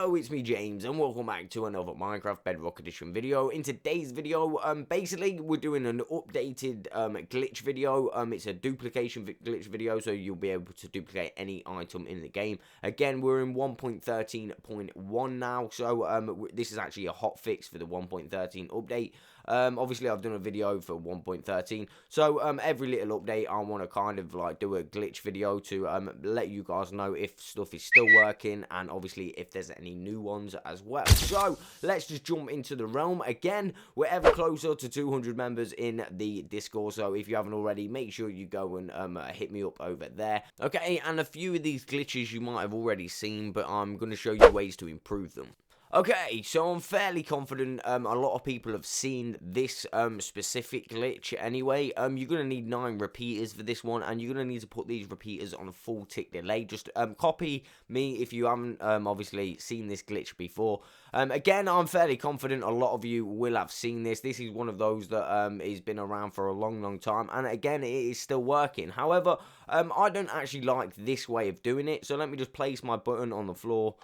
Hello, it's me James and welcome back to another Minecraft Bedrock Edition video. In today's video, basically we're doing an updated glitch video. It's a duplication glitch video, so you'll be able to duplicate any item in the game. Again, we're in 1.13.1 now, so this is actually a hot fix for the 1.13 update. Obviously I've done a video for 1.13, so every little update I want to kind of like do a glitch video to let you guys know if stuff is still working, and obviously if there's any new ones as well. So let's just jump into the realm. Again, we're ever closer to 200 members in the Discord, so if you haven't already, make sure you go and hit me up over there. Okay, and a few of these glitches you might have already seen, but I'm going to show you ways to improve them. Okay, so I'm fairly confident a lot of people have seen this specific glitch anyway. You're going to need 9 repeaters for this one, and you're going to need to put these repeaters on a full tick delay. Just copy me if you haven't obviously seen this glitch before. Again, I'm fairly confident a lot of you will have seen this. This is one of those that has been around for a long time, and again, it is still working. However, I don't actually like this way of doing it, so let me just place my button on the floor.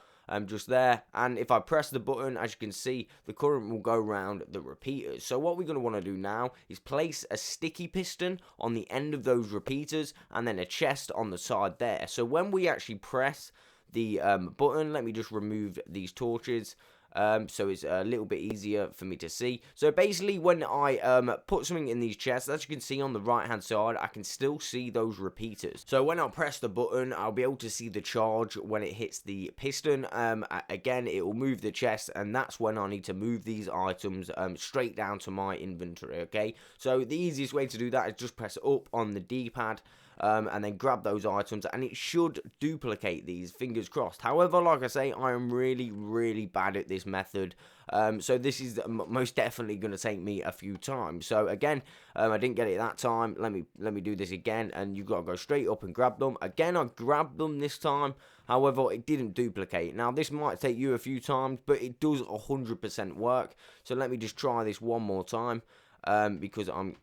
Just there, and if I press the button, as you can see, the current will go around the repeaters. So what we're going to want to do now is place a sticky piston on the end of those repeaters, and then a chest on the side there. So when we actually press the button, let me just remove these torches, so it's a little bit easier for me to see. So basically, when I put something in these chests, as you can see on the right hand side, I can still see those repeaters. So when I press the button, I'll be able to see the charge when it hits the piston. Again, it will move the chest, and that's when I need to move these items straight down to my inventory. Okay, so the easiest way to do that is just press up on the D-pad. And then grab those items, and it should duplicate these, fingers crossed. However, like I say, I am really bad at this method, so this is most definitely going to take me a few times. So again, I didn't get it that time. Let me do this again, and you've got to go straight up and grab them. Again, I grabbed them this time. However, it didn't duplicate. Now, this might take you a few times, but it does 100% work. So let me just try this one more time. Because I'm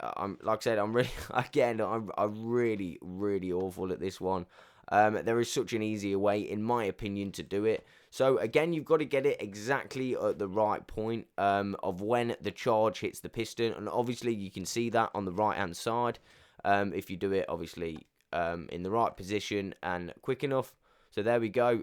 like I said, I'm really, again, I'm really awful at this one. There is such an easier way, in my opinion, to do it. So again, you've got to get it exactly at the right point of when the charge hits the piston, and obviously you can see that on the right hand side. If you do it obviously in the right position and quick enough. So there we go.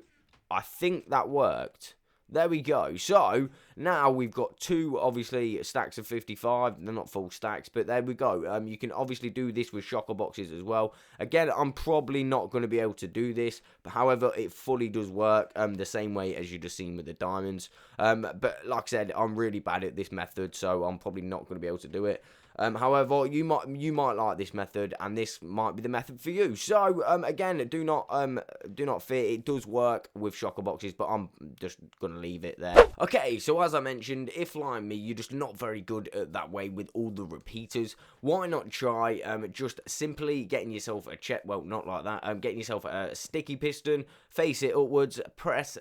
I think that worked. There we go. So now we've got 2 obviously stacks of 55. They're not full stacks, but there we go. You can obviously do this with shocker boxes as well. Again, I'm probably not going to be able to do this, but however, it fully does work the same way as you just seen with the diamonds. But like I said, I'm really bad at this method, so I'm probably not going to be able to do it. However, you might like this method, and this might be the method for you. So again, do not fear. It does work with shocker boxes, but I'm just gonna leave it there. Okay, so as I mentioned, if like me, you're just not very good at that way with all the repeaters, why not try just simply getting yourself a well, not like that. Getting yourself a sticky piston, face it upwards, place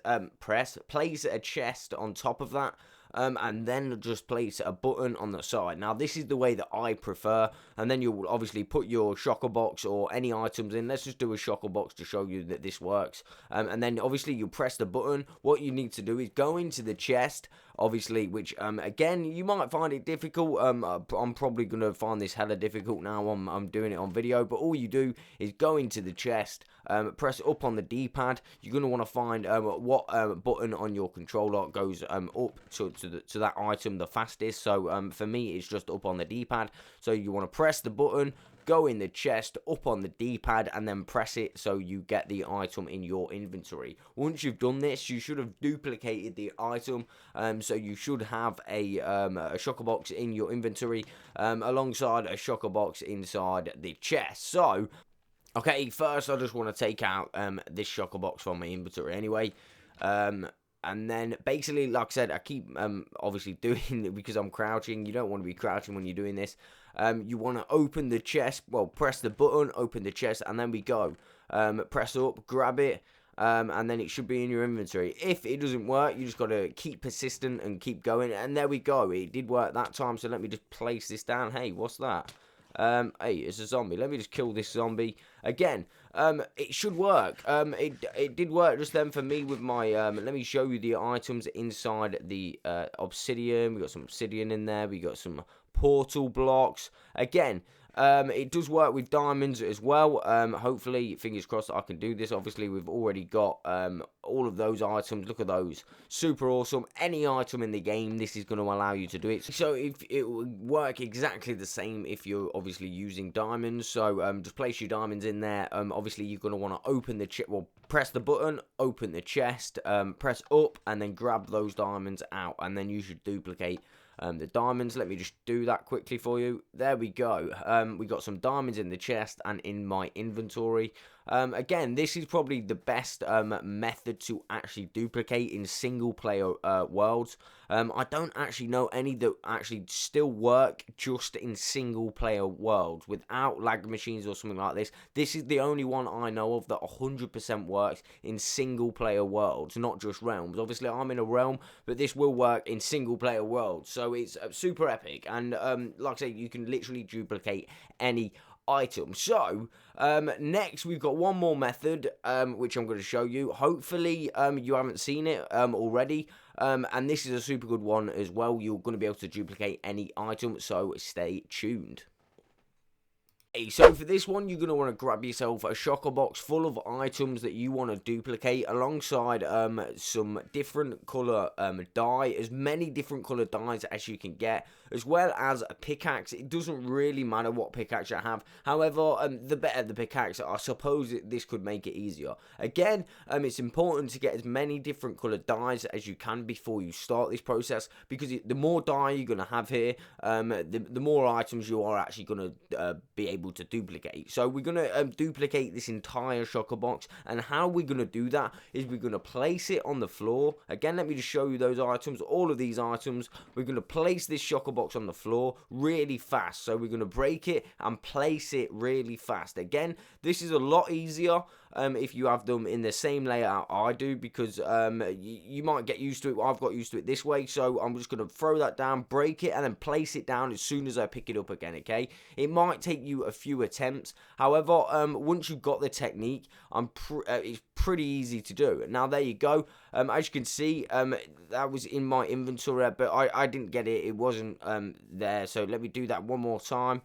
a chest on top of that. And then just place a button on the side. Now, this is the way that I prefer, and then you'll obviously put your shocker box or any items in. Let's just do a shocker box to show you that this works. And then obviously you press the button. What you need to do is go into the chest, obviously, which again, you might find it difficult. I'm probably going to find this hella difficult now. I'm doing it on video, but all you do is go into the chest, press up on the D-pad. You're going to want to find what button on your controller goes up to that item the fastest. So for me, it's just up on the D-pad. So you want to press the button, go in the chest, up on the D-pad, and then press it so you get the item in your inventory. Once you've done this, you should have duplicated the item, so you should have a shocker box in your inventory alongside a shocker box inside the chest. So okay, first I just want to take out this shocker box from my inventory anyway. And then basically, like I said, I keep obviously doing it because I'm crouching. You don't want to be crouching when you're doing this. You want to open the chest. Well, press the button, open the chest, and then we go. Press up, grab it, and then it should be in your inventory. If it doesn't work, you just got to keep persistent and keep going. And there we go. It did work that time. So let me just place this down. Hey, what's that? Hey, it's a zombie. Let me just kill this zombie. Again, it should work. It did work just then for me with my, let me show you the items inside the, obsidian. We got some obsidian in there. We got some portal blocks. Again, it does work with diamonds as well. Hopefully, fingers crossed, I can do this. Obviously, we've already got all of those items. Look at those, super awesome. Any item in the game, this is going to allow you to do it. So if it will work exactly the same if you're obviously using diamonds. So just place your diamonds in there. Obviously, you're going to want to open the chest. Well, press the button, open the chest, press up, and then grab those diamonds out, and then you should duplicate the diamonds. Let me just do that quickly for you. There we go. We got some diamonds in the chest and in my inventory. Again, this is probably the best method to actually duplicate in single player worlds. I don't actually know any that actually still work just in single player worlds without lag machines or something like this. This is the only one I know of that 100% works in single player worlds, not just realms. Obviously, I'm in a realm, but this will work in single player worlds. So it's super epic. And like I say, you can literally duplicate any item. So next we've got one more method which I'm going to show you. Hopefully you haven't seen it already, and this is a super good one as well. You're going to be able to duplicate any item, so stay tuned. So for this one, you're going to want to grab yourself a shulker box full of items that you want to duplicate alongside some different colour dye, as many different colour dyes as you can get, as well as a pickaxe. It doesn't really matter what pickaxe you have. However, the better the pickaxe, I suppose this could make it easier. Again, it's important to get as many different colour dyes as you can before you start this process, because the more dye you're going to have here, the more items you are actually going to be able to duplicate. So we're going to duplicate this entire shulker box, and how we're going to do that is we're going to place it on the floor. Again, let me just show you those items, all of these items. We're going to place this shulker box on the floor really fast. So we're going to break it and place it really fast. Again, this is a lot easier if you have them in the same layout I do, because you might get used to it. I've got used to it this way, so I'm just going to throw that down, break it, and then place it down as soon as I pick it up again. Okay, it might take you a few attempts. However, once you've got the technique, it's pretty easy to do. Now there you go. As you can see, that was in my inventory, but I didn't get it. It wasn't there. So let me do that one more time.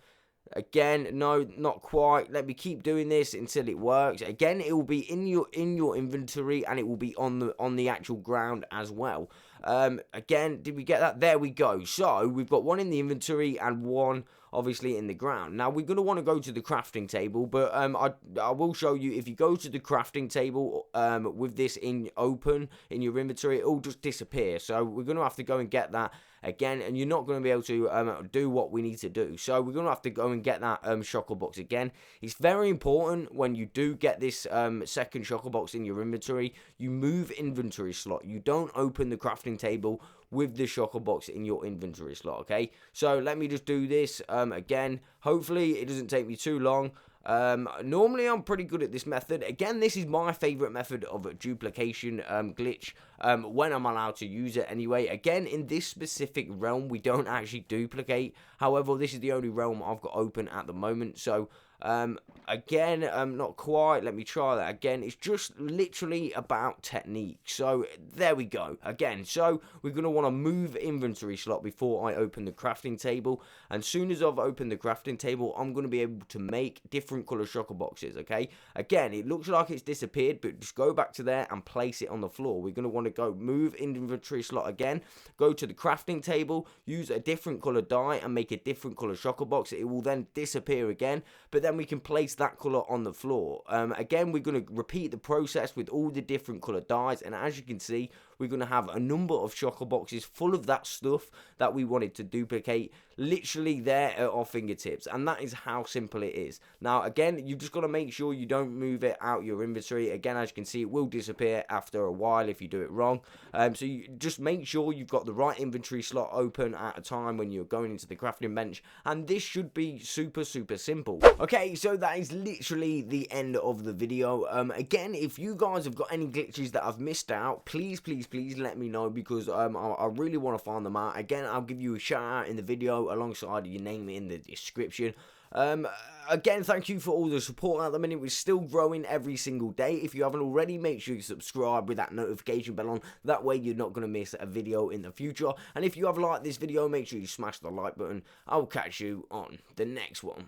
Again, no, not quite. Let me keep doing this until it works. Again, it will be in your inventory, and it will be on the actual ground as well. Again, did we get that? There we go. So we've got one in the inventory and one obviously in the ground. Now we're going to want to go to the crafting table, but I will show you, if you go to the crafting table with this open in your inventory, it will just disappear. So we're going to have to go and get that again, and you're not going to be able to do what we need to do. So we're going to have to go and get that shulker box again. It's very important when you do get this second shulker box in your inventory, you move inventory slot. You don't open the crafting table with the shulker box in your inventory slot. Okay, so let me just do this again. Hopefully it doesn't take me too long. Normally I'm pretty good at this method. Again, this is my favorite method of a duplication glitch when I'm allowed to use it anyway. Again, in this specific realm, we don't actually duplicate. However, this is the only realm I've got open at the moment. So again, not quite. Let me try that again. It's just literally about technique. So there we go. Again, so we're going to want to move inventory slot before I open the crafting table. And soon as I've opened the crafting table, I'm going to be able to make different color shulker boxes. Okay, again, it looks like it's disappeared, but just go back to there and place it on the floor. We're going to want to go move inventory slot again, go to the crafting table, use a different color die and make a different color shulker box. It will then disappear again, but then we can place that color on the floor. Again, we're going to repeat the process with all the different color dyes, and as you can see, we're going to have a number of shulker boxes full of that stuff that we wanted to duplicate, literally there at our fingertips. And that is how simple it is. Now again, you've just got to make sure you don't move it out your inventory. Again, as you can see, it will disappear after a while if you do it wrong. So you just make sure you've got the right inventory slot open at a time when you're going into the crafting bench, and this should be super simple. Okay, so that is literally the end of the video. Again, if you guys have got any glitches that I've missed out, please please let me know, because I really want to find them out. Again, I'll give you a shout out in the video alongside your name in the description. Again, thank you for all the support. At the minute, we're still growing every single day. If you haven't already, make sure you subscribe with that notification bell on. That way you're not going to miss a video in the future. And if you have liked this video, make sure you smash the like button. I'll catch you on the next one.